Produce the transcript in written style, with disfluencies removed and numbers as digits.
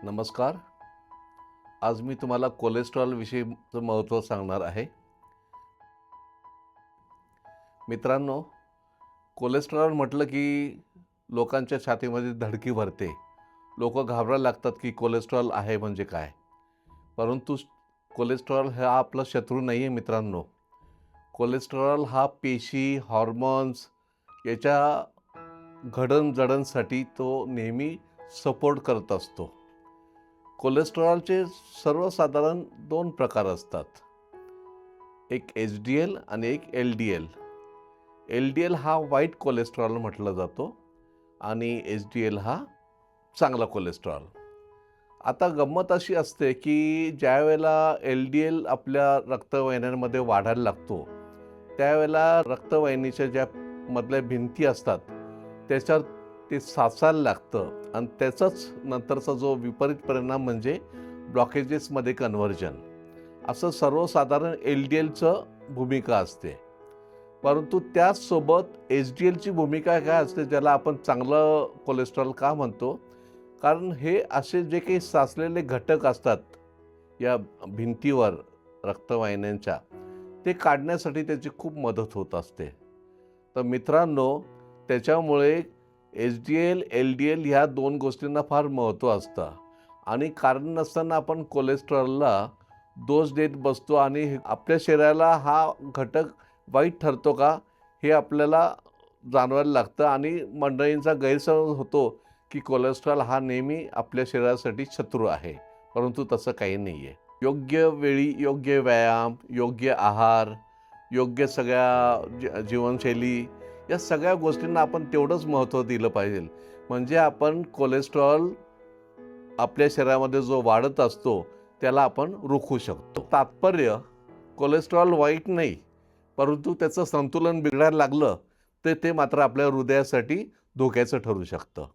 नमस्कार. आज मी तुम्हाला कोलेस्ट्रॉल विषयीचं महत्त्व सांगणार आहे. मित्रांनो, कोलेस्ट्रॉल म्हटलं की लोकांच्या छातीमध्ये धडकी भरते. लोकं घाबरायला लागतात की कोलेस्ट्रॉल आहे म्हणजे काय? परंतु कोलेस्ट्रॉल हा आपला शत्रू नाही आहे मित्रांनो. कोलेस्ट्रॉल हा पेशी, हॉर्मोन्स याच्या जडणघडणसाठी तो नेहमी सपोर्ट करत असतो. कोलेस्ट्रॉलचे सर्वसाधारण 2 प्रकार असतात. एक एच-डी-एल आणि एक एल-डी-एल. एल-डी-एल हा वाईट कोलेस्ट्रॉल म्हटला जातो आणि एच-डी-एल हा चांगला कोलेस्ट्रॉल. आता गंमत अशी असते की ज्यावेळेला एल-डी-एल आपल्या रक्तवाहिन्यांमध्ये वाढायला लागतो, त्यावेळेला रक्तवाहिनीच्या ज्या मधल्या भिंती असतात, त्याच्यावर ते साचायला लागतं आणि त्याचाच नंतरचा जो विपरीत परिणाम म्हणजे ब्लॉकेजेसमध्ये कन्व्हर्जन. असं सर्वसाधारण एल-डी-एलचं भूमिका असते. परंतु त्याचसोबत एच-डी-एलची भूमिका काय असते, ज्याला आपण चांगलं कोलेस्ट्रॉल का म्हणतो? कारण हे असे जे काही साचलेले घटक असतात या भिंतीवर रक्तवाहिन्यांच्या, ते काढण्यासाठी त्याची खूप मदत होत असते. तर मित्रांनो, त्याच्यामुळे एच-डी-एल, एल-डी-एल ह्या 2 गोष्टींना फार महत्त्व असतं आणि कारण नसताना आपण कोलेस्ट्रॉलला दोष देत बसतो आणि आपल्या शरीराला हा घटक वाईट ठरतो का, हे आपल्याला जाणवायला लागतं आणि मंडळींचा गैरसमज होतो की कोलेस्ट्रॉल हा नेहमी आपल्या शरीरासाठी शत्रू आहे. परंतु तसं काही नाही आहे. योग्य वेळी योग्य व्यायाम, योग्य आहार, योग्य सगळ्या जीवनशैली या सगळ्या गोष्टींना आपण तेवढंच महत्त्व दिलं पाहिजे. म्हणजे आपण कोलेस्ट्रॉल आपल्या शरीरामध्ये जो वाढत असतो, त्याला आपण रोखू शकतो. तात्पर्य कोलेस्ट्रॉल वाईट नाही, परंतु त्याचं संतुलन बिघडायला लागलं, तर ते मात्र आपल्या हृदयासाठी धोक्याचं ठरू शकतं.